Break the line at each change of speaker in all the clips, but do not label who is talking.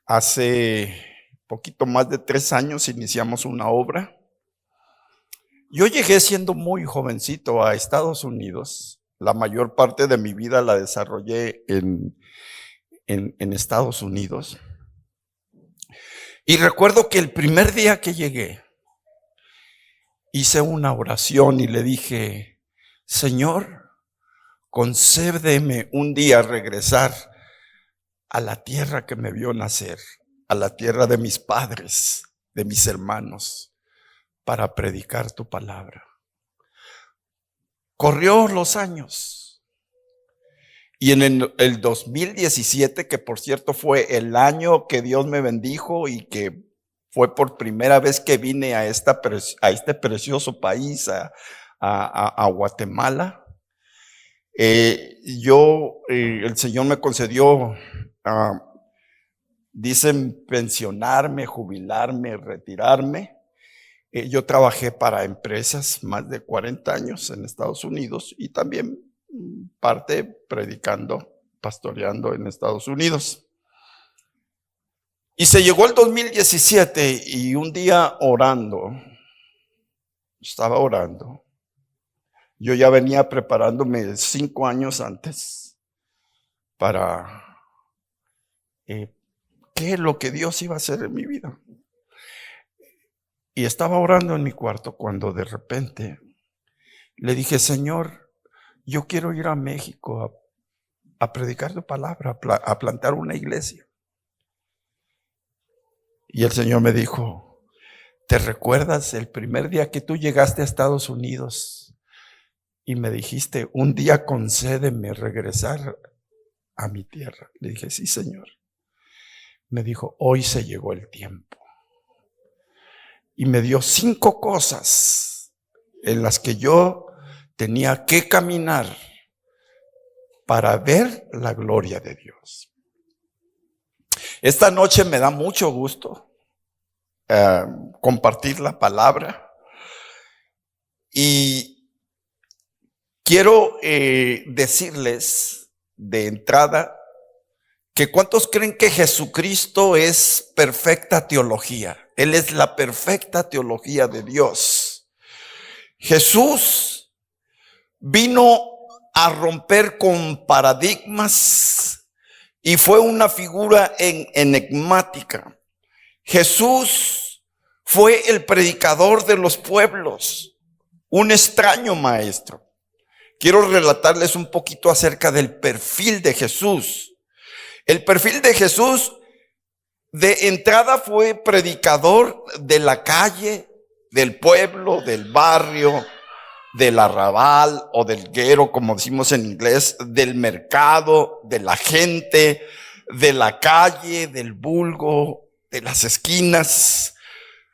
Hace poquito más de 3 años iniciamos una obra. Yo llegué siendo muy jovencito a Estados Unidos. La mayor parte de mi vida la desarrollé en Estados Unidos. Y recuerdo que el primer día que llegué, hice una oración y le dije: Señor, concédeme un día regresar a la tierra que me vio nacer, a la tierra de mis padres, de mis hermanos, para predicar tu palabra. Corrió los años y en el 2017, que por cierto fue el año que Dios me bendijo y que fue por primera vez que vine a este precioso país, a Guatemala, el Señor me concedió, dicen pensionarme, jubilarme, retirarme. Yo trabajé para empresas más de 40 años en Estados Unidos y también parte predicando, pastoreando en Estados Unidos. Y se llegó el 2017 y un día estaba orando. Yo ya venía preparándome 5 años antes para qué es lo que Dios iba a hacer en mi vida. Y estaba orando en mi cuarto cuando de repente le dije: Señor, yo quiero ir a México a predicar tu palabra, a plantar una iglesia. Y el Señor me dijo: ¿te recuerdas el primer día que tú llegaste a Estados Unidos y me dijiste, un día concédeme regresar a mi tierra? Le dije: sí, Señor. Me dijo: hoy se llegó el tiempo. Y me dio 5 cosas en las que yo tenía que caminar para ver la gloria de Dios. Esta noche me da mucho gusto compartir la palabra y quiero decirles de entrada que ¿cuántos creen que Jesucristo es perfecta teología? Él es la perfecta teología de Dios. Jesús vino a romper con paradigmas y fue una figura enigmática. Jesús fue el predicador de los pueblos, un extraño maestro. Quiero relatarles un poquito acerca del perfil de Jesús. El perfil de Jesús de entrada fue predicador de la calle, del pueblo, del barrio, del arrabal o del guero, como decimos en inglés, del mercado, de la gente, de la calle, del vulgo, de las esquinas.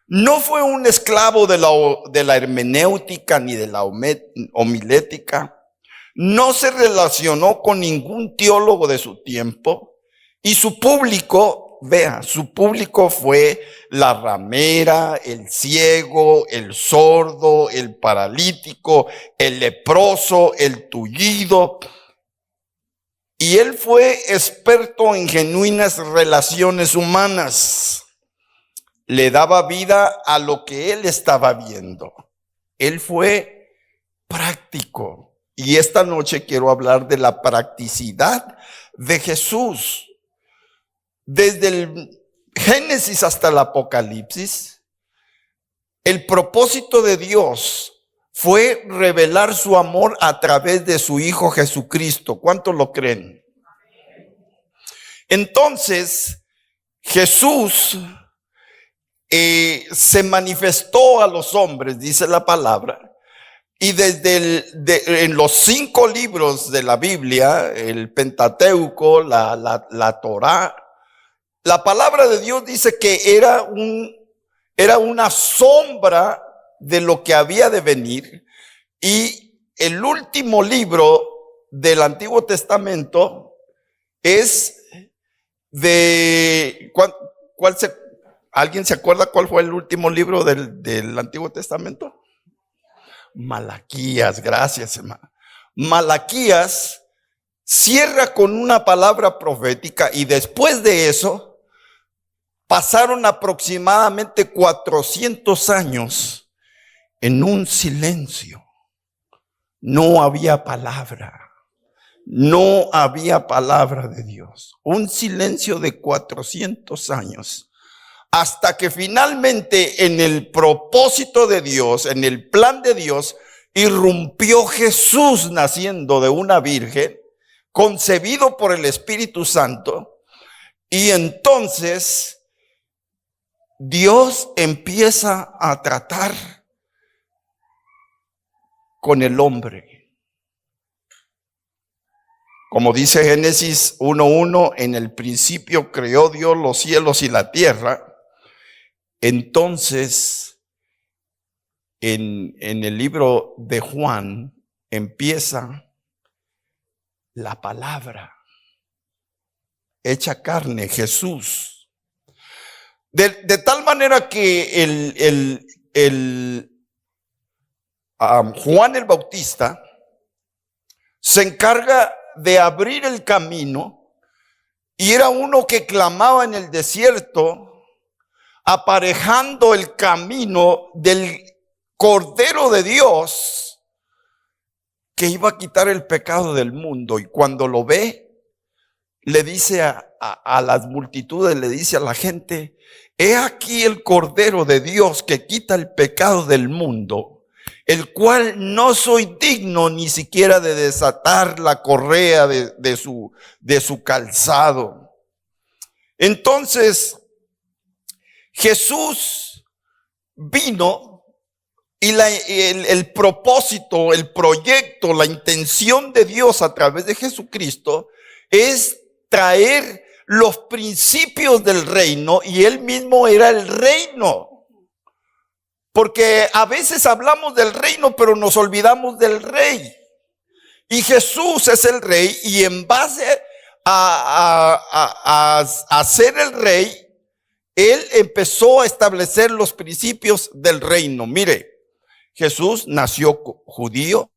No fue un esclavo de la hermenéutica ni de la homilética. No se relacionó con ningún teólogo de su tiempo. Y su público, su público fue la ramera, el ciego, el sordo, el paralítico, el leproso, el tullido. Y él fue experto en genuinas relaciones humanas. Le daba vida a lo que él estaba viendo. Él fue práctico. Y esta noche quiero hablar de la practicidad de Jesús. Desde el Génesis hasta el Apocalipsis, el propósito de Dios fue revelar su amor a través de su Hijo Jesucristo. ¿Cuántos lo creen? Entonces, Jesús se manifestó a los hombres, dice la palabra, y en los 5 libros de la Biblia, el Pentateuco, la Torá, la palabra de Dios dice que era una sombra de lo que había de venir. Y el último libro del Antiguo Testamento es de... ¿Alguien se acuerda cuál fue el último libro del Antiguo Testamento? Malaquías, gracias, hermano. Malaquías cierra con una palabra profética y después de eso pasaron aproximadamente 400 años en un silencio. No había palabra. No había palabra de Dios. Un silencio de 400 años. Hasta que finalmente en el propósito de Dios, en el plan de Dios, irrumpió Jesús naciendo de una virgen, concebido por el Espíritu Santo. Y entonces Dios empieza a tratar con el hombre. Como dice Génesis 1:1, en el principio creó Dios los cielos y la tierra. Entonces, en el libro de Juan empieza la palabra hecha carne, Jesús. De tal manera que Juan el Bautista se encarga de abrir el camino, y era uno que clamaba en el desierto, aparejando el camino del Cordero de Dios que iba a quitar el pecado del mundo. Y cuando lo ve, le dice a las multitudes, le dice a la gente: he aquí el Cordero de Dios que quita el pecado del mundo, el cual no soy digno ni siquiera de desatar la correa de su calzado. Entonces Jesús vino, y el propósito, el proyecto, la intención de Dios a través de Jesucristo es traer los principios del reino, y Él mismo era el reino. Porque a veces hablamos del reino, pero nos olvidamos del rey. Y Jesús es el rey, y en base a ser el rey, Él empezó a establecer los principios del reino. Mire, Jesús nació judío,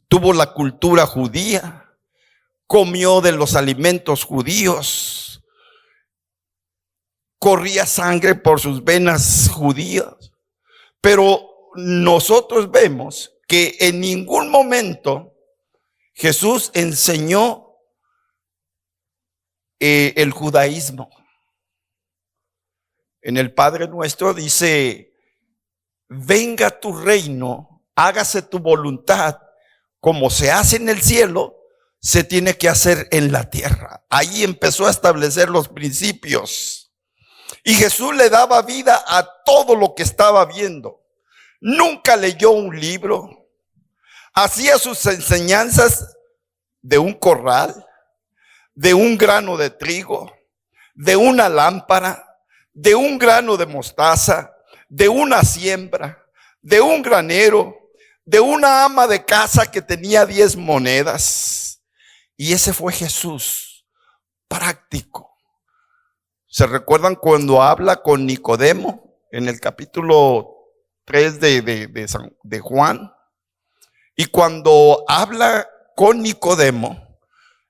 tuvo la cultura judía, comió de los alimentos judíos, corría sangre por sus venas judías. Pero nosotros vemos que en ningún momento Jesús enseñó el judaísmo. En el Padre Nuestro dice: venga tu reino, hágase tu voluntad, como se hace en el cielo, se tiene que hacer en la tierra. Ahí empezó a establecer los principios. Y Jesús le daba vida a todo lo que estaba viendo. Nunca leyó un libro. Hacía sus enseñanzas de un corral, de un grano de trigo, de una lámpara, de un grano de mostaza, de una siembra, de un granero, de una ama de casa que tenía 10 monedas. Y ese fue Jesús, práctico. ¿Se recuerdan cuando habla con Nicodemo en el capítulo 3 de Juan? Y cuando habla con Nicodemo,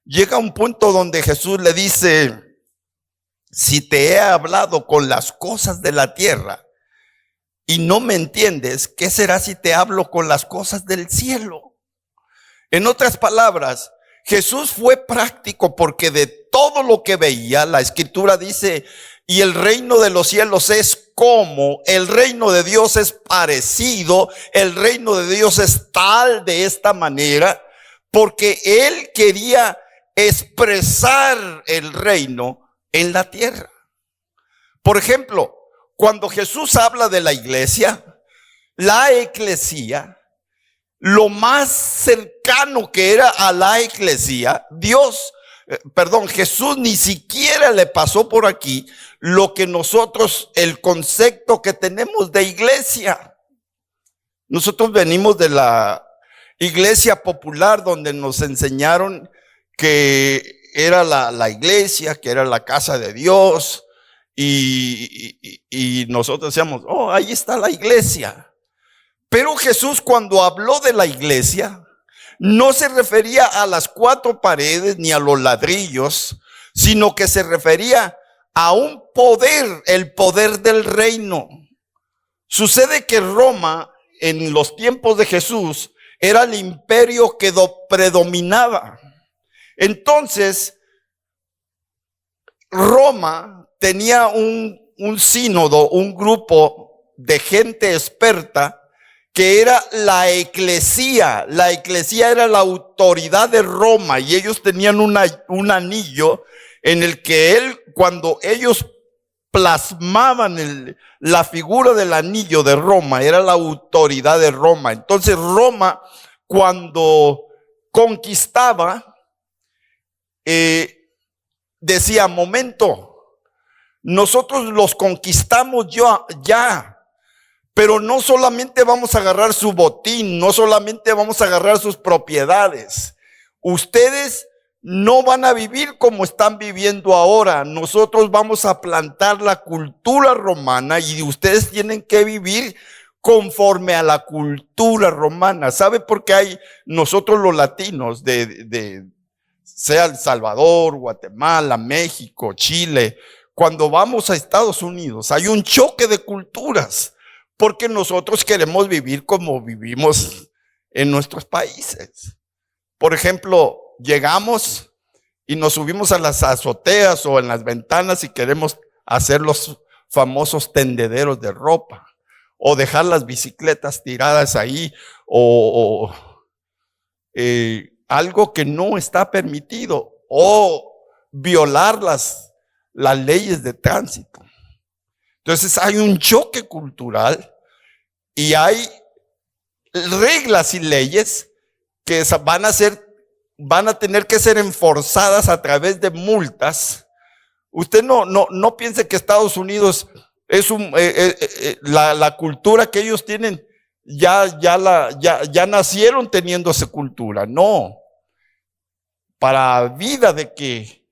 llega a un punto donde Jesús le dice: si te he hablado con las cosas de la tierra y no me entiendes, ¿qué será si te hablo con las cosas del cielo? En otras palabras, Jesús fue práctico, porque de todo lo que veía, la Escritura dice: y el reino de los cielos es como, el reino de Dios es parecido, el reino de Dios es tal, de esta manera, porque Él quería expresar el reino en la tierra. Por ejemplo, cuando Jesús habla de la iglesia, la eclesía, lo más cercano que era a la eclesía, Jesús ni siquiera le pasó por aquí lo que nosotros, el concepto que tenemos de iglesia. Nosotros venimos de la iglesia popular, donde nos enseñaron que era la iglesia, que era la casa de Dios, y nosotros decíamos: oh, ahí está la iglesia. Pero Jesús, cuando habló de la iglesia, no se refería a las 4 paredes ni a los ladrillos, sino que se refería a un poder, el poder del reino. Sucede que Roma, en los tiempos de Jesús, era el imperio que predominaba. Entonces, Roma tenía un sínodo, un grupo de gente experta, que era la eclesía. La eclesía era la autoridad de Roma y ellos tenían un anillo en el que cuando ellos plasmaban la figura del anillo de Roma, era la autoridad de Roma. Entonces Roma, cuando conquistaba, decía, momento, nosotros los conquistamos ya. Pero no solamente vamos a agarrar su botín, no solamente vamos a agarrar sus propiedades. Ustedes no van a vivir como están viviendo ahora. Nosotros vamos a plantar la cultura romana y ustedes tienen que vivir conforme a la cultura romana. ¿Sabe por qué nosotros los latinos sea El Salvador, Guatemala, México, Chile, cuando vamos a Estados Unidos hay un choque de culturas? Porque nosotros queremos vivir como vivimos en nuestros países. Por ejemplo, llegamos y nos subimos a las azoteas o en las ventanas y queremos hacer los famosos tendederos de ropa o dejar las bicicletas tiradas ahí o algo que no está permitido o violar las leyes de tránsito. Entonces hay un choque cultural y hay reglas y leyes que van a tener que ser enforzadas a través de multas. Usted no piense que Estados Unidos es la cultura que ellos tienen, ya nacieron teniendo esa cultura. No, para vida de que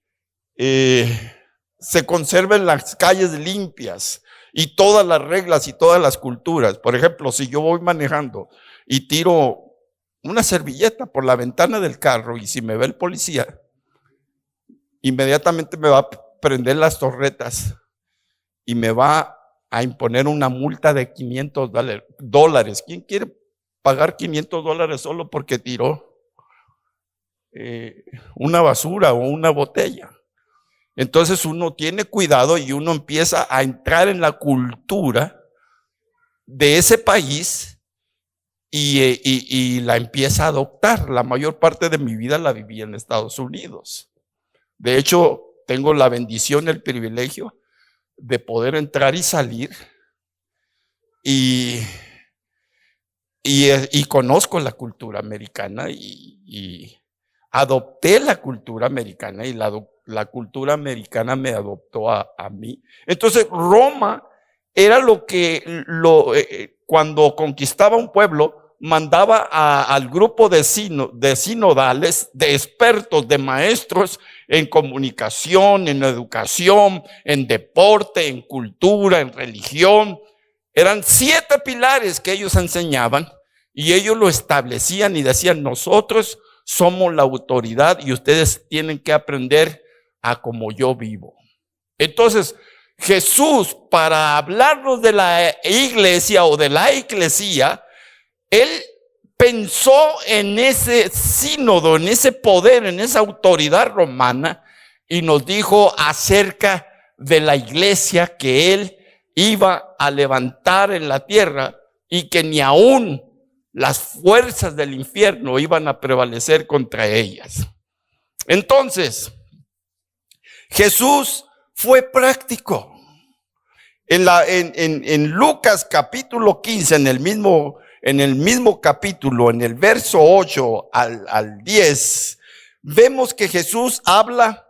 se conserven las calles limpias y todas las reglas y todas las culturas. Por ejemplo, si yo voy manejando y tiro una servilleta por la ventana del carro y si me ve el policía, inmediatamente me va a prender las torretas y me va a imponer una multa de $500. ¿Quién quiere pagar $500 solo porque tiró una basura o una botella? Entonces uno tiene cuidado y uno empieza a entrar en la cultura de ese país y la empieza a adoptar. La mayor parte de mi vida la viví en Estados Unidos. De hecho, tengo la bendición, el privilegio de poder entrar y salir y conozco la cultura americana y adopté la cultura americana y la cultura americana me adoptó a mí. Entonces Roma era cuando conquistaba un pueblo, mandaba al grupo de sinodales, de expertos, de maestros en comunicación, en educación, en deporte, en cultura, en religión. Eran 7 pilares que ellos enseñaban y ellos lo establecían y decían, nosotros somos la autoridad y ustedes tienen que aprender a como yo vivo. Entonces, Jesús, para hablarnos de la iglesia o de la eclesía, él pensó en ese sínodo, en ese poder, en esa autoridad romana y nos dijo acerca de la iglesia que él iba a levantar en la tierra y que ni aún las fuerzas del infierno iban a prevalecer contra ellas. Entonces, Jesús fue práctico. En Lucas capítulo 15, en el mismo capítulo, en el verso 8 al 10, vemos que Jesús habla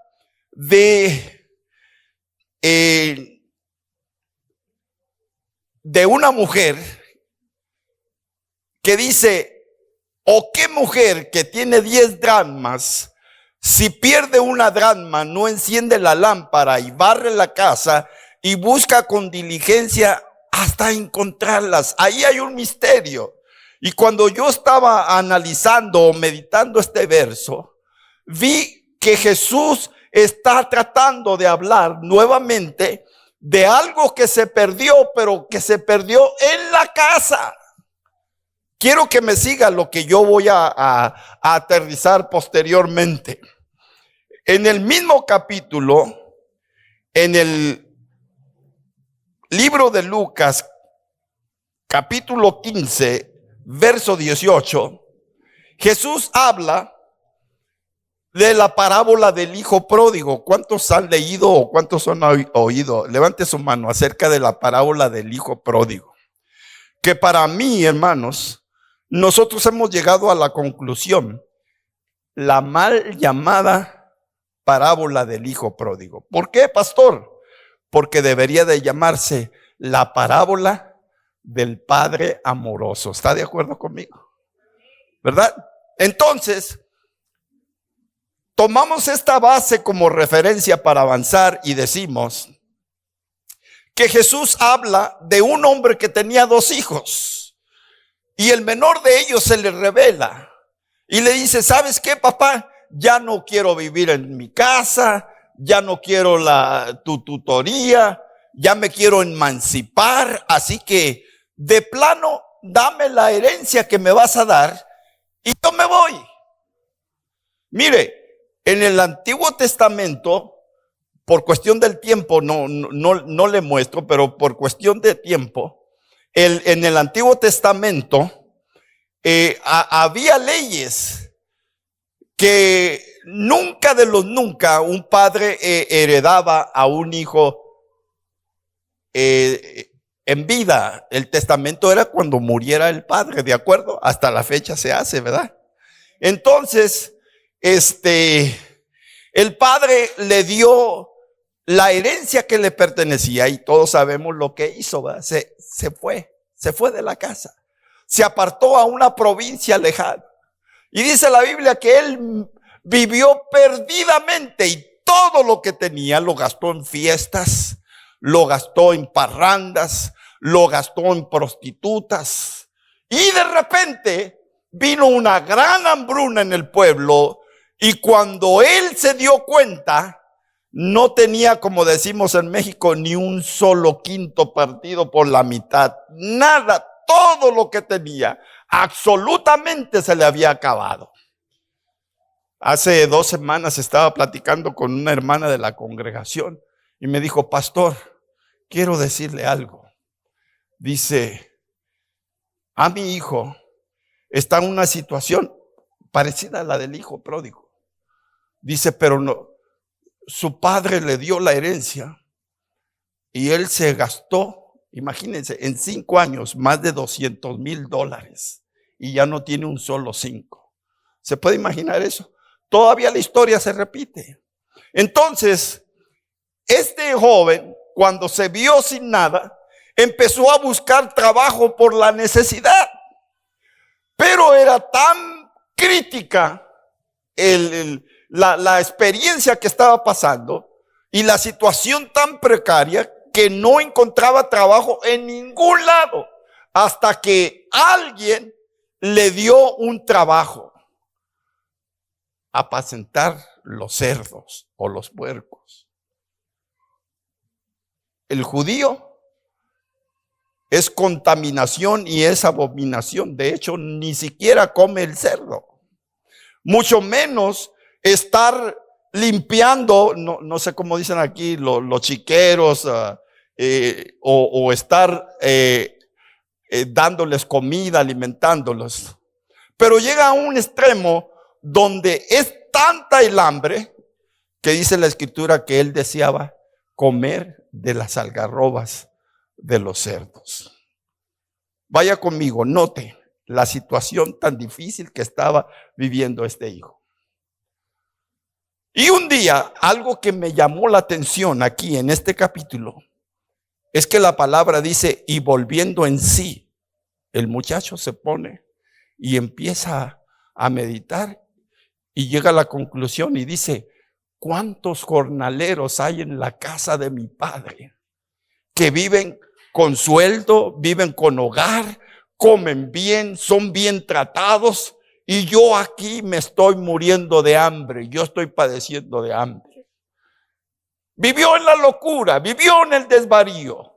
de una mujer que dice, ¿o qué mujer que tiene 10 dracmas, si pierde una dracma, no enciende la lámpara y barre la casa y busca con diligencia hasta encontrarlas? Ahí hay un misterio. Y cuando yo estaba analizando o meditando este verso, vi que Jesús está tratando de hablar nuevamente de algo que se perdió, pero que se perdió en la casa. Quiero que me siga lo que yo voy a aterrizar posteriormente. En el mismo capítulo, en el libro de Lucas, capítulo 15, verso 18, Jesús habla de la parábola del hijo pródigo. ¿Cuántos han leído o cuántos han oído? Levante su mano acerca de la parábola del hijo pródigo. Que para mí, hermanos, nosotros hemos llegado a la conclusión, la mal llamada parábola del hijo pródigo. ¿Por qué, pastor? Porque debería de llamarse la parábola del padre amoroso. ¿Está de acuerdo conmigo? ¿Verdad? Entonces, tomamos esta base como referencia para avanzar y decimos que Jesús habla de un hombre que tenía 2 hijos. Y el menor de ellos se le revela y le dice, ¿sabes qué, papá? Ya no quiero vivir en mi casa, ya no quiero tu tutoría, ya me quiero emancipar, así que de plano dame la herencia que me vas a dar y yo me voy. Mire, en el Antiguo Testamento, por cuestión del tiempo, no le muestro, pero por cuestión de tiempo, en el Antiguo Testamento había leyes que nunca de los nunca un padre heredaba a un hijo en vida. El testamento era cuando muriera el padre, ¿de acuerdo? Hasta la fecha se hace, ¿verdad? Entonces, el padre le dio la herencia que le pertenecía y todos sabemos lo que hizo, ¿verdad? Se fue de la casa, se apartó a una provincia lejana y dice la Biblia que él vivió perdidamente y todo lo que tenía lo gastó en fiestas, lo gastó en parrandas, lo gastó en prostitutas y de repente vino una gran hambruna en el pueblo y cuando él se dio cuenta, no tenía, como decimos en México, ni un solo quinto partido por la mitad. Nada, todo lo que tenía, absolutamente se le había acabado. Hace 2 semanas estaba platicando con una hermana de la congregación y me dijo, pastor, quiero decirle algo. Dice, a mi hijo está en una situación parecida a la del hijo pródigo. Dice, pero no. Su padre le dio la herencia y él se gastó, imagínense, en 5 años más de $200,000 y ya no tiene un solo 5. ¿Se puede imaginar eso? Todavía la historia se repite. Entonces, este joven, cuando se vio sin nada, empezó a buscar trabajo por la necesidad, pero era tan crítica la experiencia que estaba pasando y la situación tan precaria que no encontraba trabajo en ningún lado hasta que alguien le dio un trabajo: apacentar los cerdos o los puercos. El judío es contaminación y es abominación. De hecho, ni siquiera come el cerdo, mucho menos estar limpiando, no sé cómo dicen aquí, los chiqueros, o estar dándoles comida, alimentándolos. Pero llega a un extremo donde es tanta el hambre que dice la escritura que él deseaba comer de las algarrobas de los cerdos. Vaya conmigo, note la situación tan difícil que estaba viviendo este hijo. Y un día, algo que me llamó la atención aquí en este capítulo, es que la palabra dice, y volviendo en sí, el muchacho se pone y empieza a meditar y llega a la conclusión y dice, ¿cuántos jornaleros hay en la casa de mi padre que viven con sueldo, viven con hogar, comen bien, son bien tratados? Y yo aquí me estoy muriendo de hambre, yo estoy padeciendo de hambre. vivió en la locura, vivió en el desvarío.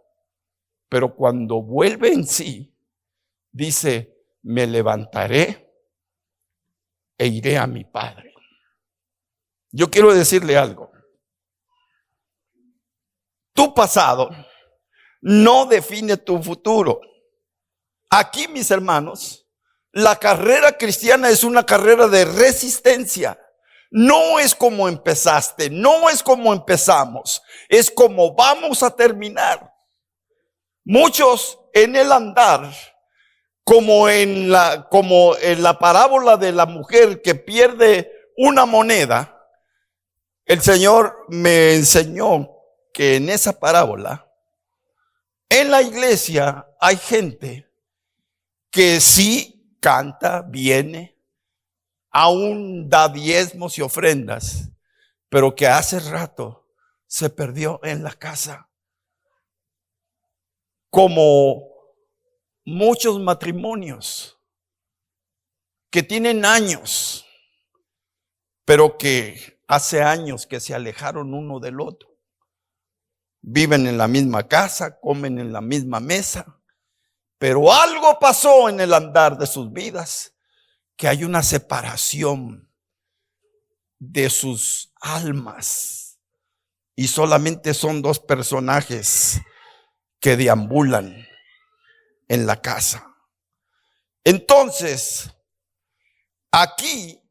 Pero cuando vuelve en sí, dice, me levantaré e iré a mi Padre. Yo quiero decirle algo. Tu pasado no define tu futuro. Aquí, mis hermanos, la carrera cristiana es una carrera de resistencia. No es como empezaste, no es como empezamos, es como vamos a terminar. Muchos en el andar, como en la parábola de la mujer que pierde una moneda, el Señor me enseñó que en esa parábola, en la iglesia hay gente que sí canta, viene, aún da diezmos y ofrendas, pero que hace rato se perdió en la casa. Como muchos matrimonios que tienen años, pero que hace años que se alejaron uno del otro. Viven en la misma casa, comen en la misma mesa, pero algo pasó en el andar de sus vidas, que hay una separación de sus almas y solamente son dos personajes que deambulan en la casa. Entonces, aquí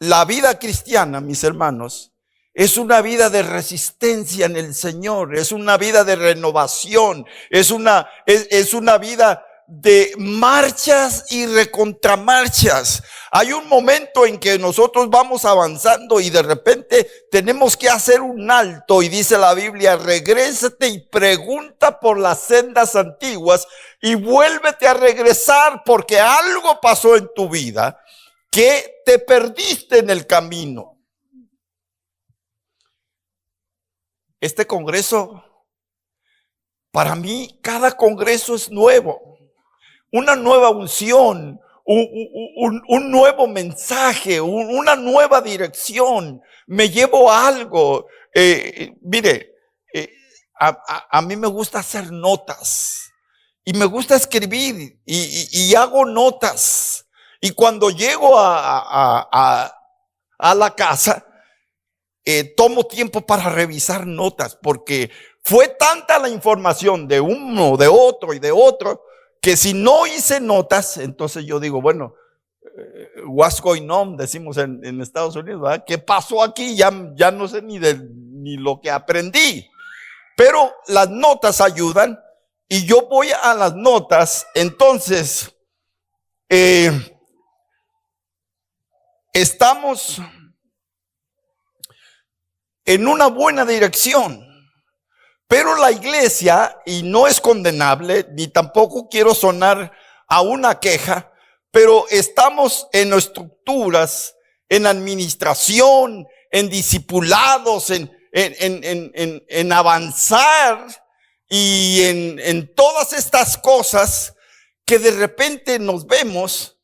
la vida cristiana, mis hermanos, es una vida de resistencia en el Señor, es una vida de renovación, es una vida de marchas y recontramarchas. Hay un momento en que nosotros vamos avanzando y de repente tenemos que hacer un alto, y dice la Biblia, regrésate y pregunta por las sendas antiguas y vuélvete a regresar, porque algo pasó en tu vida que te perdiste en el camino. Este congreso, para mí, cada congreso es nuevo. Una nueva unción, un nuevo mensaje, una nueva dirección. Me llevo a algo. A mí me gusta hacer notas y me gusta escribir y hago notas. Y cuando llego a la casa, tomo tiempo para revisar notas, porque fue tanta la información de uno, de otro y de otro, que si no hice notas, entonces yo digo, bueno, what's going on, decimos en Estados Unidos, ¿verdad? ¿Qué pasó aquí? Ya no sé ni lo que aprendí. Pero las notas ayudan, y yo voy a las notas. Entonces, estamos en una buena dirección. Pero la iglesia, y no es condenable, ni tampoco quiero sonar a una queja, pero estamos en estructuras, en administración, en discipulados, en avanzar y en todas estas cosas, que de repente nos vemos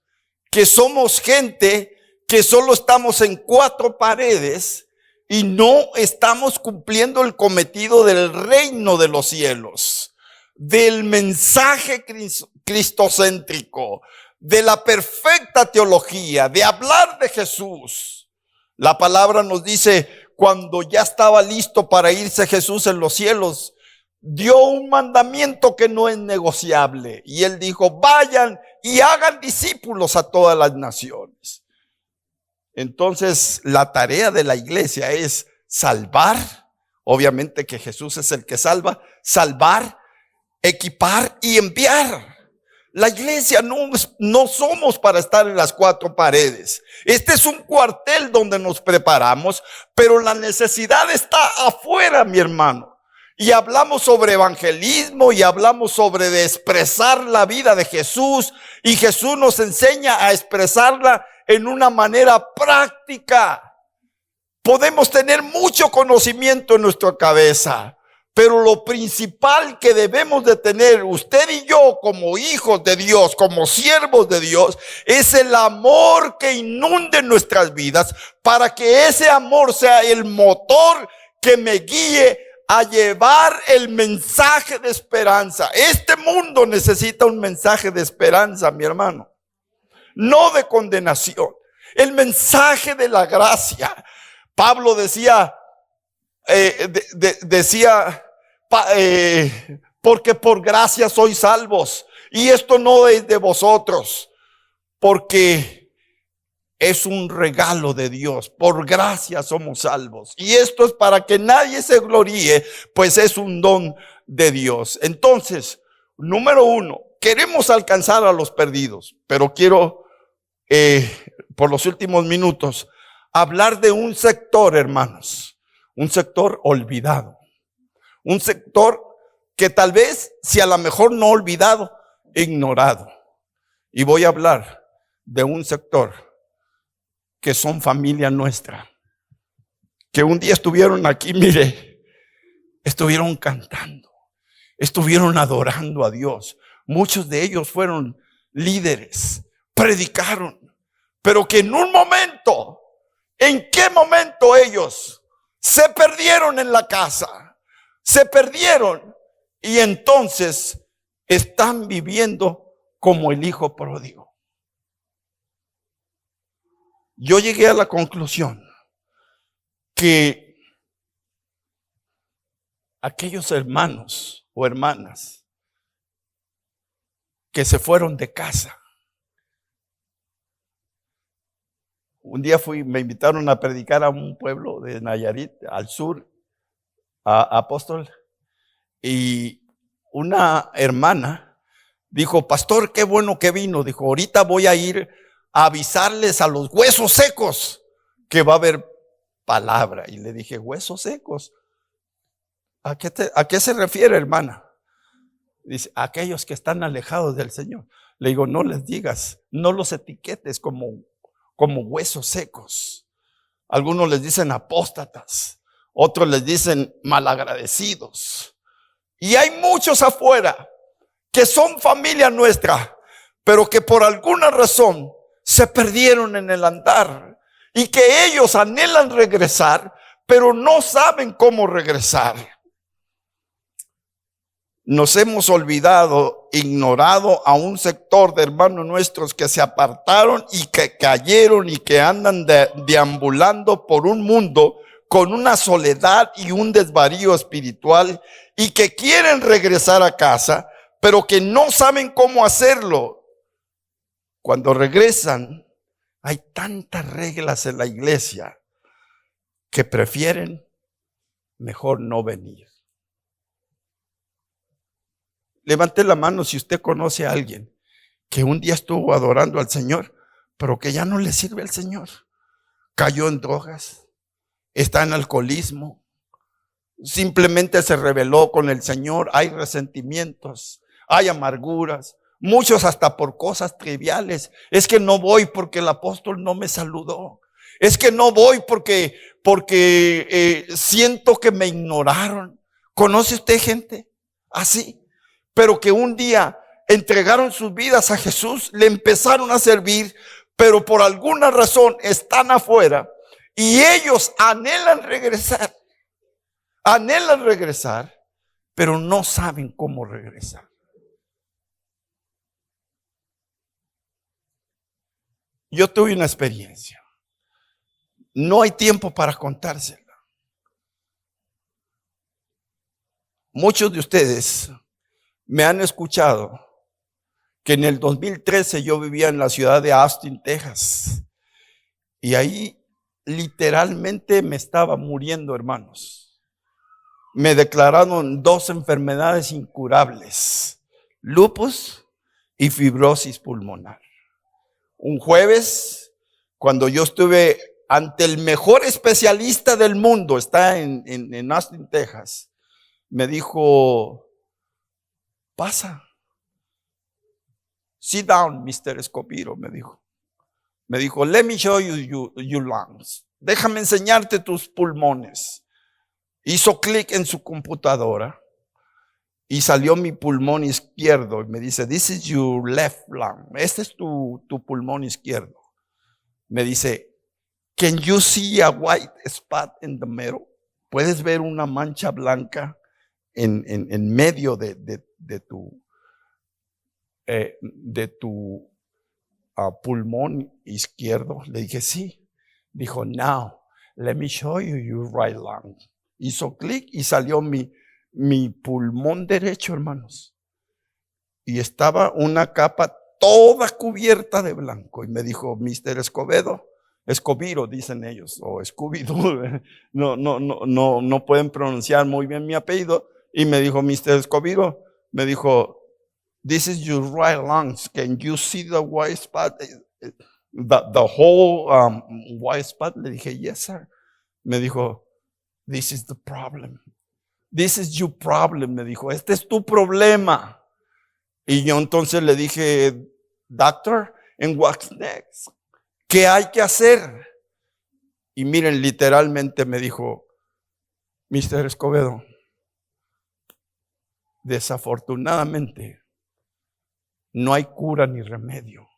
que somos gente que solo estamos en cuatro paredes y no estamos cumpliendo el cometido del reino de los cielos, del mensaje cristocéntrico, de la perfecta teología, de hablar de Jesús. La palabra nos dice, cuando ya estaba listo para irse Jesús en los cielos, dio un mandamiento que no es negociable. Y él dijo, vayan y hagan discípulos a todas las naciones. Entonces, la tarea de la iglesia es salvar, obviamente que Jesús es el que salva, salvar, equipar y enviar. La iglesia no somos para estar en las cuatro paredes. Este es un cuartel donde nos preparamos, pero la necesidad está afuera, mi hermano. Y hablamos sobre evangelismo y hablamos sobre de expresar la vida de Jesús, y Jesús nos enseña a expresarla en una manera práctica. Podemos tener mucho conocimiento en nuestra cabeza, pero lo principal que debemos de tener usted y yo como hijos de Dios, como siervos de Dios, es el amor que inunde nuestras vidas, para que ese amor sea el motor que me guíe a llevar el mensaje de esperanza. Este mundo necesita un mensaje de esperanza, mi hermano, no de condenación. El mensaje de la gracia. Pablo decía, porque por gracia sois salvos, y esto no es de vosotros, porque es un regalo de Dios. Por gracia somos salvos, y esto es para que nadie se gloríe, pues es un don de Dios. Entonces, número uno, queremos alcanzar a los perdidos, pero quiero por los últimos minutos hablar de un sector, hermanos, un sector olvidado, un sector que tal vez, si a lo mejor no olvidado, ignorado. Y voy a hablar de un sector que son familia nuestra, que un día estuvieron aquí, mire, estuvieron cantando, estuvieron adorando a Dios. Muchos de ellos fueron líderes, predicaron, pero que en un momento, ¿en qué momento ellos se perdieron en la casa? Se perdieron y entonces están viviendo como el hijo pródigo. Yo llegué a la conclusión que aquellos hermanos o hermanas que se fueron de casa, un día me invitaron a predicar a un pueblo de Nayarit, al sur, a Apóstol, y una hermana dijo: pastor, qué bueno que vino. Dijo: ahorita voy a ir a avisarles a los huesos secos que va a haber palabra. Y le dije: huesos secos, ¿a qué se refiere, hermana? Dice: aquellos que están alejados del Señor. Le digo: no les digas, no los etiquetes como huesos secos. Algunos les dicen apóstatas, otros les dicen malagradecidos. Y hay muchos afuera que son familia nuestra, pero que por alguna razón se perdieron en el andar y que ellos anhelan regresar, pero no saben cómo regresar. Nos hemos olvidado, ignorado a un sector de hermanos nuestros que se apartaron y que cayeron y que andan deambulando por un mundo con una soledad y un desvarío espiritual, y que quieren regresar a casa, pero que no saben cómo hacerlo. Cuando regresan, hay tantas reglas en la iglesia que prefieren mejor no venir. Levante la mano si usted conoce a alguien que un día estuvo adorando al Señor, pero que ya no le sirve al Señor. Cayó en drogas, está en alcoholismo, simplemente se rebeló con el Señor. Hay resentimientos, hay amarguras, muchos hasta por cosas triviales. Es que no voy porque el apóstol no me saludó. Es que no voy porque siento que me ignoraron. ¿Conoce usted gente así? Pero que un día entregaron sus vidas a Jesús, le empezaron a servir, pero por alguna razón están afuera y ellos anhelan regresar, pero no saben cómo regresar. Yo tuve una experiencia, no hay tiempo para contársela. Muchos de ustedes me han escuchado que en el 2013 yo vivía en la ciudad de Austin, Texas, y ahí literalmente me estaba muriendo, hermanos. Me declararon 2 enfermedades incurables: lupus y fibrosis pulmonar. Un jueves, cuando yo estuve ante el mejor especialista del mundo, está en Austin, Texas, me dijo: pasa, sit down, Mr. Escopiro, me dijo, let me show you your lungs. Déjame enseñarte tus pulmones. Hizo clic en su computadora y salió mi pulmón izquierdo y me dice: this is your left lung. Este es tu pulmón izquierdo. Me dice: can you see a white spot in the middle? puedes ver una mancha blanca en medio de tu pulmón izquierdo. Le dije, sí. Dijo, now, let me show you your right lung. Hizo clic y salió mi pulmón derecho, hermanos. Y estaba una capa toda cubierta de blanco. Y me dijo, Mr. Escobedo, dicen ellos, o Scooby-Doo. No pueden pronunciar muy bien mi apellido. Y me dijo, Mr. Escobedo, me dijo, this is your right lungs. Can you see the white spot? The whole white spot. Le dije, yes, sir. Me dijo, this is the problem. This is your problem. Me dijo, este es tu problema. Y yo entonces le dije, doctor, and what's next? ¿Qué hay que hacer? Y miren, literalmente me dijo, Mr. Escobedo, desafortunadamente no hay cura ni remedio.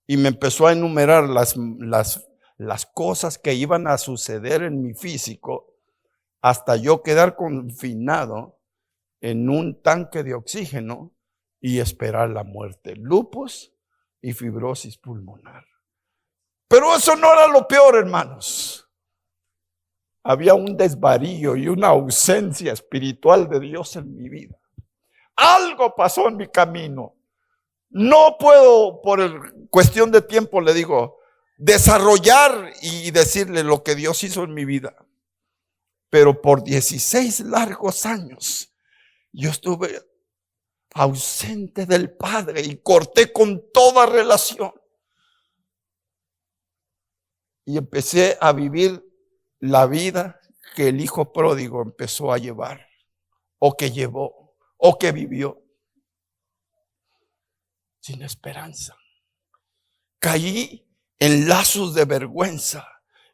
Y me empezó a enumerar las cosas que iban a suceder en mi físico hasta yo quedar confinado en un tanque de oxígeno y esperar la muerte. Lupus y fibrosis pulmonar. Pero eso no era lo peor, hermanos. Había un desvarío y una ausencia espiritual de Dios en mi vida. Algo pasó en mi camino. No puedo, por cuestión de tiempo, le digo, desarrollar y decirle lo que Dios hizo en mi vida. Pero por 16 largos años, yo estuve ausente del Padre y corté con toda relación. Y empecé a vivir la vida que el hijo pródigo empezó a llevar, o que llevó, o que vivió. Sin esperanza. Caí en lazos de vergüenza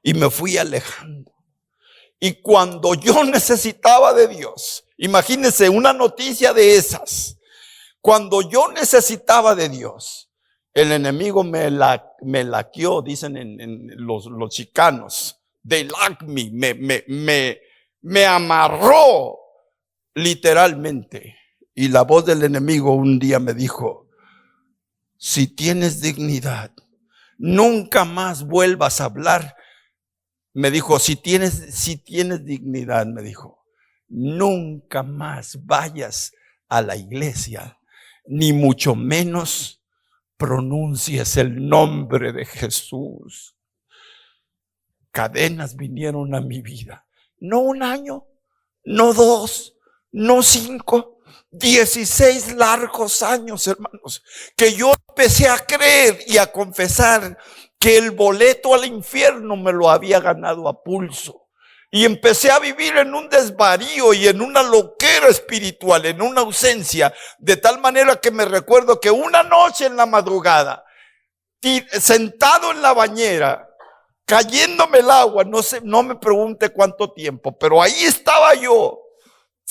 y me fui alejando. Y cuando yo necesitaba de Dios, imagínense una noticia de esas. Cuando yo necesitaba de Dios, el enemigo me laqueó, dicen en los chicanos. They locked me, me amarró literalmente. Y la voz del enemigo un día me dijo, si tienes dignidad, nunca más vuelvas a hablar. Me dijo, si tienes dignidad, me dijo, nunca más vayas a la iglesia, ni mucho menos pronuncies el nombre de Jesús. Cadenas vinieron a mi vida. No un año, no 2, no 5, 16 largos años, hermanos, que yo empecé a creer y a confesar que el boleto al infierno me lo había ganado a pulso. Y empecé a vivir en un desvarío y en una loquera espiritual, en una ausencia, de tal manera que me recuerdo que una noche en la madrugada, sentado en la bañera, cayéndome el agua, no me pregunte cuánto tiempo, pero ahí estaba yo,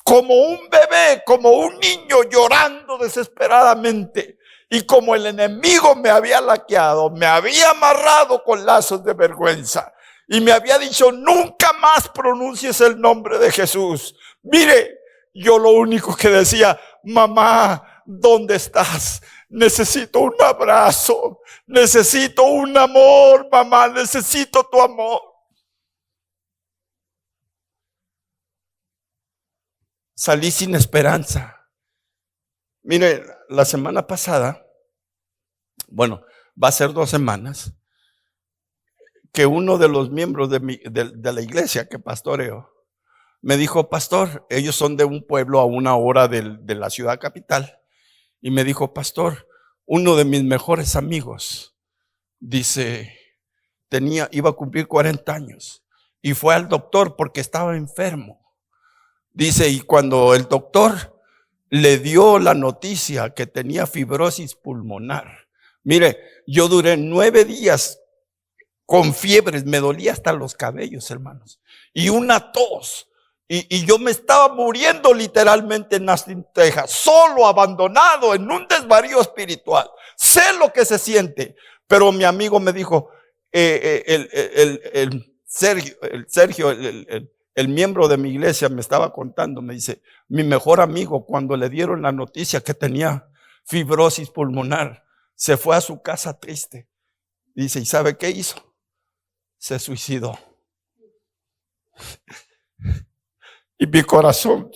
como un bebé, como un niño llorando desesperadamente. Y como el enemigo me había laqueado, me había amarrado con lazos de vergüenza y me había dicho, nunca más pronuncies el nombre de Jesús. Mire, yo lo único que decía, mamá, ¿dónde estás? Necesito un abrazo, necesito un amor, mamá, necesito tu amor. Salí sin esperanza. Mire, la semana pasada, bueno, va a ser 2 semanas, que uno de los miembros de la iglesia que pastoreo, me dijo, pastor, ellos son de un pueblo a 1 hora de la ciudad capital, y me dijo, pastor, uno de mis mejores amigos, dice, iba a cumplir 40 años, y fue al doctor porque estaba enfermo. Dice, y cuando el doctor le dio la noticia que tenía fibrosis pulmonar, mire, yo duré 9 días con fiebres, me dolía hasta los cabellos, hermanos, y una tos, y yo me estaba muriendo literalmente en Austin, Texas, solo, abandonado, en un desvarío espiritual. Sé lo que se siente, pero mi amigo me dijo, Sergio, El miembro de mi iglesia me estaba contando, me dice, mi mejor amigo, cuando le dieron la noticia que tenía fibrosis pulmonar, se fue a su casa triste. Dice, ¿y sabe qué hizo? Se suicidó. Y mi corazón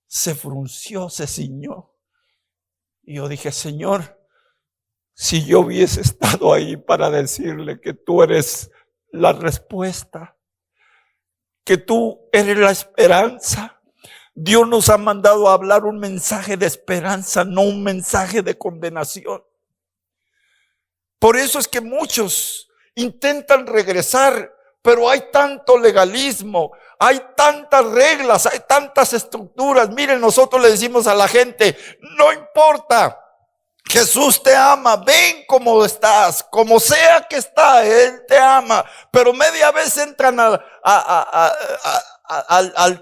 se frunció, se ciñó. Y yo dije, Señor, si yo hubiese estado ahí para decirle que tú eres la respuesta, que tú eres la esperanza. Dios nos ha mandado a hablar un mensaje de esperanza, no un mensaje de condenación. Por eso es que muchos intentan regresar, pero hay tanto legalismo, hay tantas reglas, hay tantas estructuras. Miren, nosotros le decimos a la gente, no importa, Jesús te ama, ven como estás, como sea que está, Él te ama. Pero media vez entran al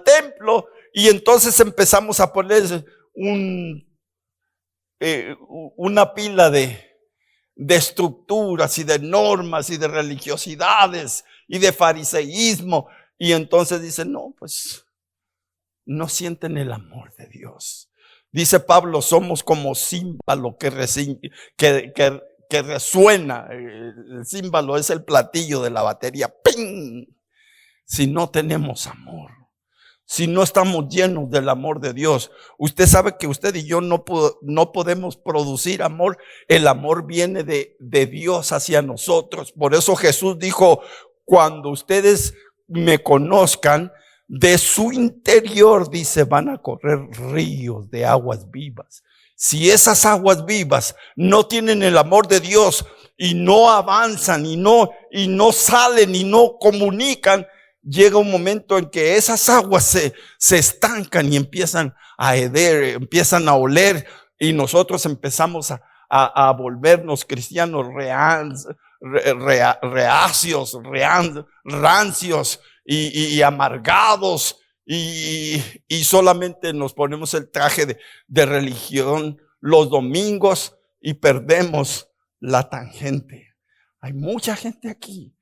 templo y entonces empezamos a poner una pila de estructuras y de normas y de religiosidades y de fariseísmo. Y entonces dicen, no, pues no sienten el amor de Dios. Dice Pablo, somos como címbalo que resuena. El címbalo es el platillo de la batería. ¡Ping! Si no tenemos amor, si no estamos llenos del amor de Dios. Usted sabe que usted y yo no podemos producir amor. El amor viene de Dios hacia nosotros. Por eso Jesús dijo, cuando ustedes me conozcan, de su interior, dice, van a correr ríos de aguas vivas. Si esas aguas vivas no tienen el amor de Dios y no avanzan y no salen y no comunican, llega un momento en que esas aguas se estancan y empiezan a heder, empiezan a oler, y nosotros empezamos a volvernos cristianos reacios, rancios y amargados, y solamente nos ponemos el traje de religión los domingos y perdemos la tangente. Hay mucha gente aquí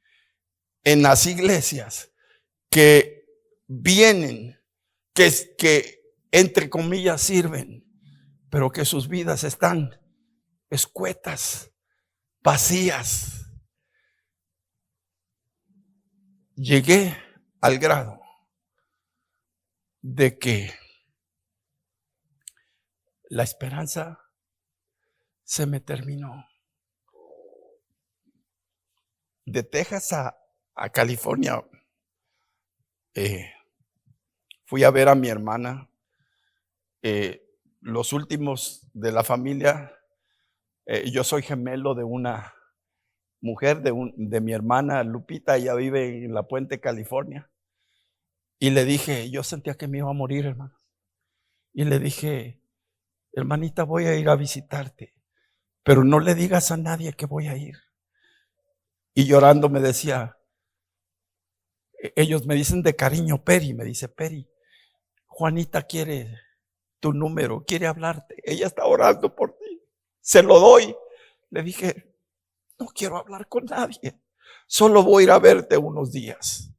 en las iglesias que vienen, que entre comillas sirven, pero que sus vidas están escuetas, vacías. Llegué al grado de que la esperanza se me terminó. De Texas a California, fui a ver a mi hermana. Los últimos de la familia, yo soy gemelo de una mujer de mi hermana Lupita. Ella vive en La Puente, California. Y le dije, yo sentía que me iba a morir, hermano. Y le dije, hermanita, voy a ir a visitarte, pero no le digas a nadie que voy a ir. Y llorando me decía, ellos me dicen de cariño, Peri, me dice, Peri, Juanita quiere tu número, quiere hablarte. Ella está orando por ti. Se lo doy. Le dije, no quiero hablar con nadie, solo voy a ir a verte unos días.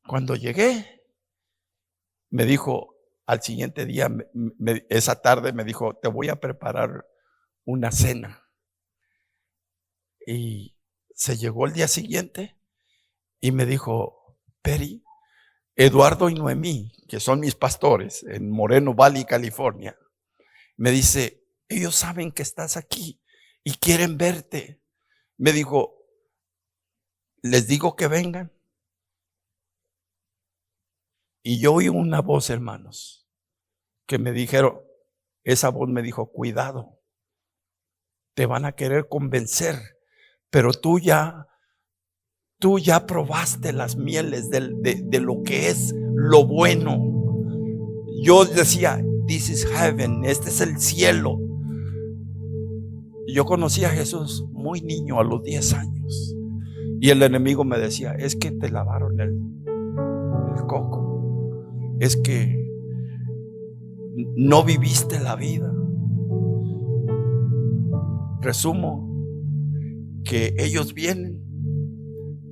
Cuando llegué, me dijo, al siguiente día, esa tarde me dijo, te voy a preparar una cena. Y se llegó el día siguiente y me dijo, Peri, Eduardo y Noemí, que son mis pastores en Moreno Valley, California, me dice, ellos saben que estás aquí y quieren verte. Me dijo, les digo que vengan. Y yo oí una voz, hermanos, que me dijeron, esa voz me dijo, cuidado, te van a querer convencer, pero tú ya probaste las mieles de lo que es lo bueno. Yo decía, this is heaven, este es el cielo. Yo conocí a Jesús muy niño, a los 10 años. Y el enemigo me decía, es que te lavaron el coco. Es que no viviste la vida. Resumo que ellos vienen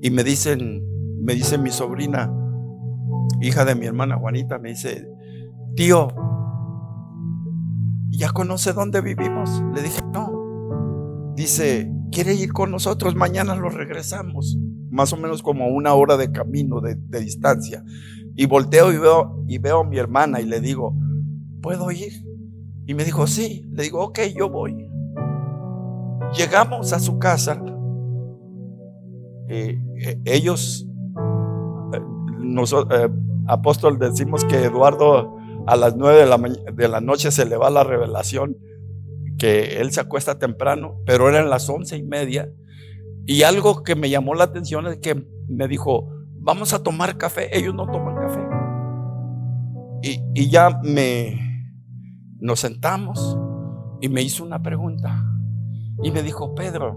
y me dicen, Me dice mi sobrina, hija de mi hermana Juanita, me dice: tío, ¿ya conoce dónde vivimos? Le dije: no. Dice: ¿quiere ir con nosotros? Mañana lo regresamos. Más o menos como 1 hora de camino de distancia. Y volteo y veo a mi hermana y le digo: ¿puedo ir? Y me dijo: sí. Le digo: ok, yo voy. Llegamos a su casa. Ellos, apóstol, decimos que Eduardo a las 9 de la noche se le va la revelación, que él se acuesta temprano, pero eran las 11:30. Y algo que me llamó la atención es que me dijo: vamos a tomar café. Ellos no toman café. Y ya nos sentamos y me hizo una pregunta y me dijo: Pedro,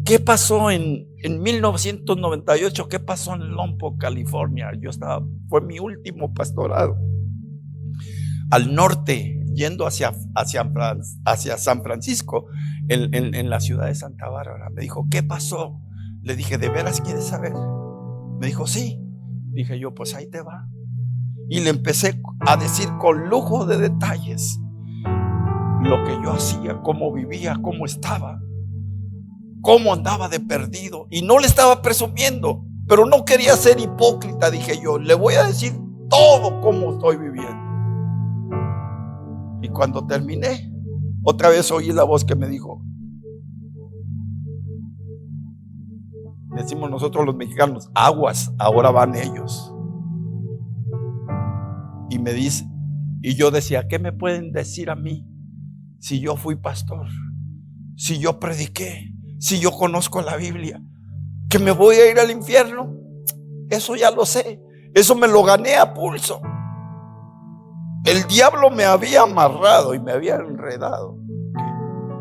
¿qué pasó en 1998? ¿Qué pasó en Lompoc, California? Fue mi último pastorado al norte, yendo hacia San Francisco, en la ciudad de Santa Bárbara. Me dijo: ¿qué pasó? Le dije: ¿de veras quieres saber? Me dijo: sí. Dije yo: pues ahí te va. Y le empecé a decir con lujo de detalles lo que yo hacía, cómo vivía, cómo estaba, cómo andaba de perdido. Y no le estaba presumiendo, pero no quería ser hipócrita. Dije yo: le voy a decir todo cómo estoy viviendo. Y cuando terminé, otra vez oí la voz que me dijo, decimos nosotros los mexicanos: aguas, ahora van ellos. Y me dice, y yo decía: ¿qué me pueden decir a mí si yo fui pastor, si yo prediqué, si yo conozco la Biblia? ¿Que me voy a ir al infierno? Eso ya lo sé, eso me lo gané a pulso. El diablo me había amarrado y me había enredado,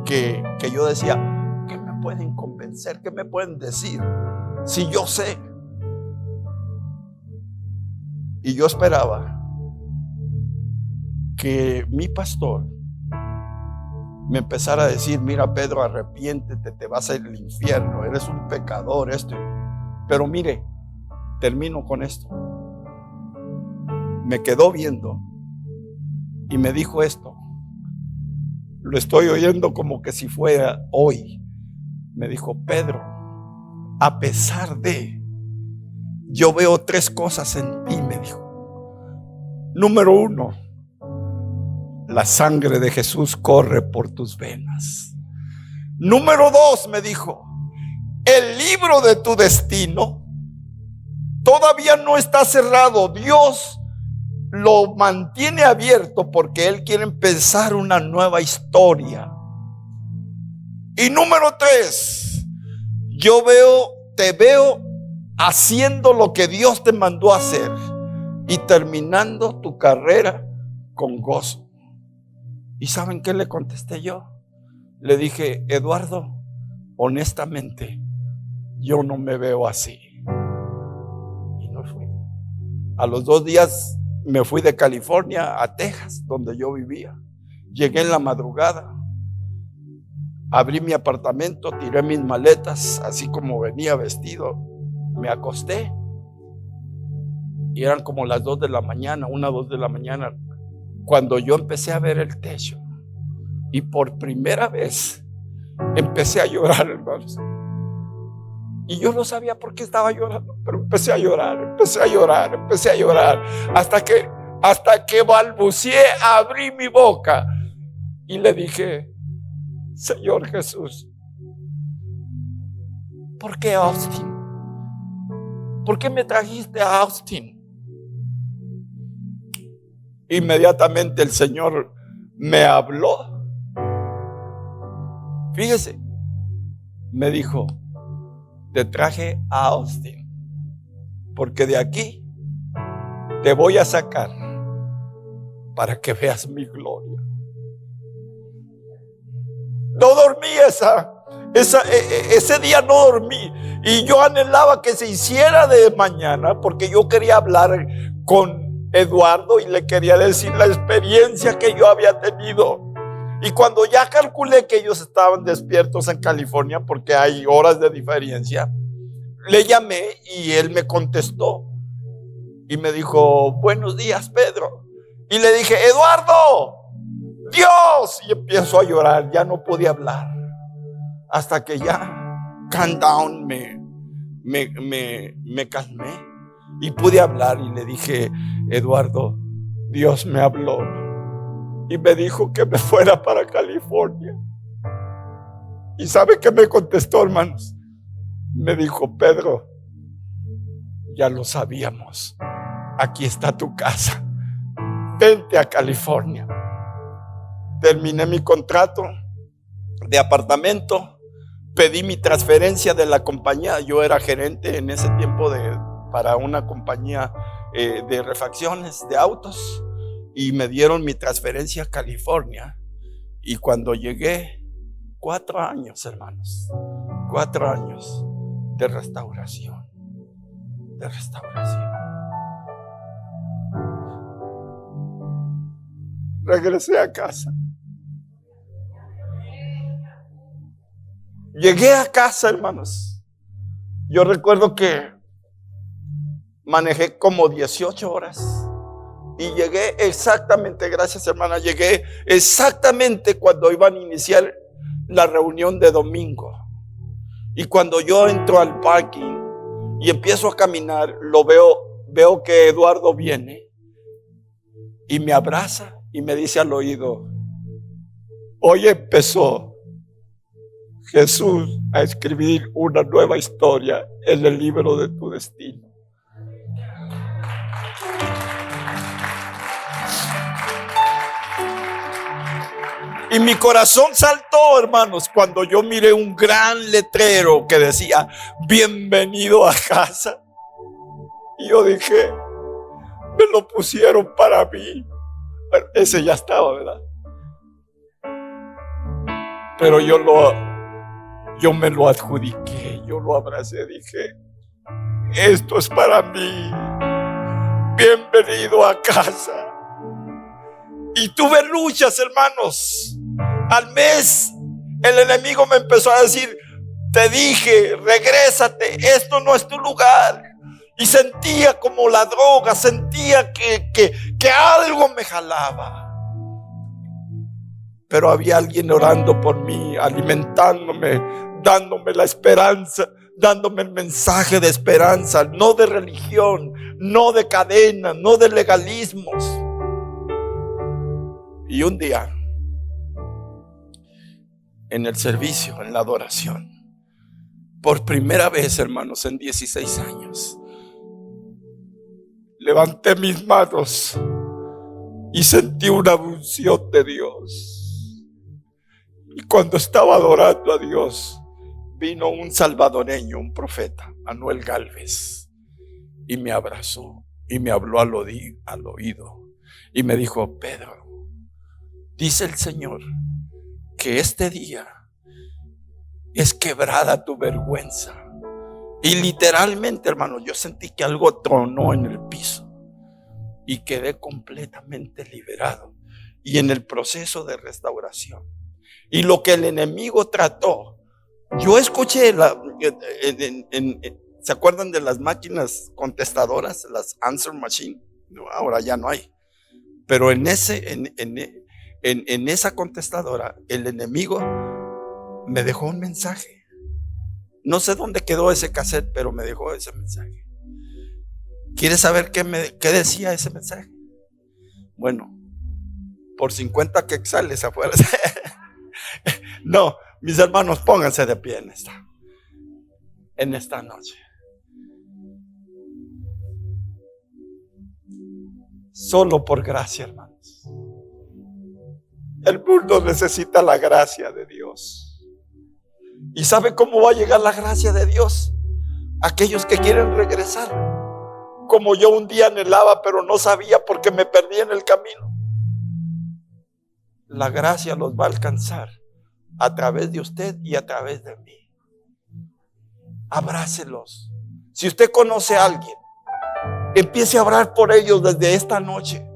que yo decía: ¿qué me pueden convencer? ¿Qué me pueden decir si yo sé? Y yo esperaba que mi pastor me empezara a decir: mira, Pedro, arrepiéntete, te vas a ir al infierno, eres un pecador, esto. Pero mire, termino con esto. Me quedó viendo y me dijo esto. Lo estoy oyendo como que si fuera hoy. Me dijo: Pedro, a pesar de, yo veo 3 cosas en ti, me dijo. Número 1, la sangre de Jesús corre por tus venas. Número 2, me dijo, el libro de tu destino todavía no está cerrado. Dios lo mantiene abierto porque Él quiere empezar una nueva historia. Y número 3, te veo haciendo lo que Dios te mandó a hacer y terminando tu carrera con gozo. ¿Y saben qué le contesté yo? Le dije: Eduardo, honestamente, yo no me veo así. Y no fui. A los 2 días me fui de California a Texas, donde yo vivía. Llegué en la madrugada, abrí mi apartamento, tiré mis maletas, así como venía vestido, me acosté. Y eran como las 2 de la mañana, 1 o 2 de la mañana, cuando yo empecé a ver el techo. Y por primera vez empecé a llorar, hermanos. Y yo no sabía por qué estaba llorando, pero empecé a llorar, hasta que balbuceé, abrí mi boca y le dije: Señor Jesús, ¿por qué Austin? ¿Por qué me trajiste a Austin? Inmediatamente el Señor me habló. Fíjese, me dijo: te traje a Austin porque de aquí te voy a sacar para que veas mi gloria. No dormí ese día, no dormí, y yo anhelaba que se hiciera de mañana porque yo quería hablar con Eduardo y le quería decir la experiencia que yo había tenido. Y cuando ya calculé que ellos estaban despiertos en California, porque hay horas de diferencia, le llamé y él me contestó y me dijo: buenos días, Pedro. Y le dije: Eduardo, Dios. Y empiezo a llorar, ya no podía hablar. Hasta que ya, calm down, me calmé y pude hablar. Y le dije: Eduardo, Dios me habló y me dijo que me fuera para California. ¿Y sabe qué me contestó, hermanos? Me dijo: Pedro, ya lo sabíamos, aquí está tu casa, vente a California. Terminé mi contrato de apartamento, pedí mi transferencia de la compañía. Yo era gerente en ese tiempo para una compañía de refacciones de autos, y me dieron mi transferencia a California. Y cuando llegué, 4 años, hermanos, 4 años de restauración, Regresé a casa. Llegué a casa, hermanos. Yo recuerdo que manejé como 18 horas y llegué exactamente, gracias hermana, llegué exactamente cuando iban a iniciar la reunión de domingo. Y cuando yo entro al parking y empiezo a caminar, veo que Eduardo viene y me abraza y me dice al oído: hoy empezó Jesús a escribir una nueva historia en el libro de tu destino. Y mi corazón saltó, hermanos, cuando yo miré un gran letrero que decía: bienvenido a casa. Y yo dije: me lo pusieron para mí. Bueno, ese ya estaba, ¿verdad? Pero yo me lo adjudiqué, yo lo abracé, dije: esto es para mí, bienvenido a casa. Y tuve luchas, hermanos. Al mes el enemigo me empezó a decir: te dije, regrésate, esto no es tu lugar. Y sentía como la droga, sentía que algo me jalaba. Pero había alguien orando por mí, alimentándome, dándome la esperanza, dándome el mensaje de esperanza, no de religión, no de cadena, no de legalismos. Y un día, en el servicio, en la adoración, por primera vez, hermanos, en 16 años, levanté mis manos y sentí una unción de Dios. Y cuando estaba adorando a Dios, vino un salvadoreño, un profeta, Manuel Gálvez, y me abrazó y me habló al oído y me dijo: Pedro, dice el Señor que este día es quebrada tu vergüenza. Y literalmente, hermano, yo sentí que algo tronó en el piso y quedé completamente liberado y en el proceso de restauración. Y lo que el enemigo trató, yo escuché ¿se acuerdan de las máquinas contestadoras, las answer machine? No, ahora ya no hay. Pero en esa contestadora, el enemigo me dejó un mensaje. No sé dónde quedó ese cassette, pero me dejó ese mensaje. ¿Quieres saber qué decía ese mensaje? Bueno, por 50 quetzales afuera. No, mis hermanos, pónganse de pie en esta noche. Solo por gracia, hermanos. El mundo necesita la gracia de Dios. ¿Y sabe cómo va a llegar la gracia de Dios? Aquellos que quieren regresar, como yo un día anhelaba, pero no sabía porque me perdí en el camino. La gracia los va a alcanzar a través de usted y a través de mí. Abrácelos. Si usted conoce a alguien, empiece a orar por ellos desde esta noche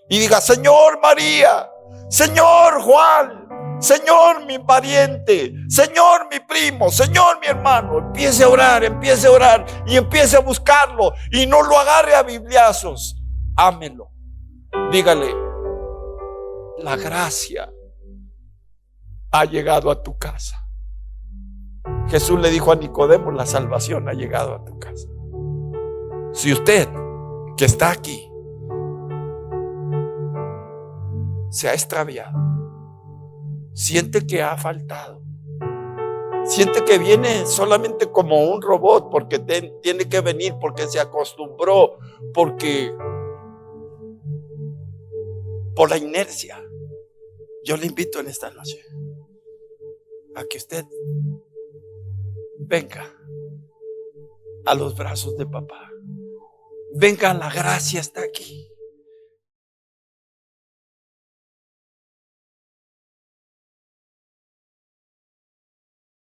y diga: Señor María, Señor Juan, Señor, mi pariente, Señor, mi primo, Señor, mi hermano. Empiece a orar y empiece a buscarlo. Y no lo agarre a bibliazos. Ámelo. Dígale: la gracia ha llegado a tu casa. Jesús le dijo a Nicodemo: la salvación ha llegado a tu casa. Si usted, que está aquí, se ha extraviado, siente que ha faltado, siente que viene solamente como un robot, porque tiene que venir, porque se acostumbró, porque por la inercia, yo le invito en esta noche a que usted venga a los brazos de papá. Venga, la gracia está aquí.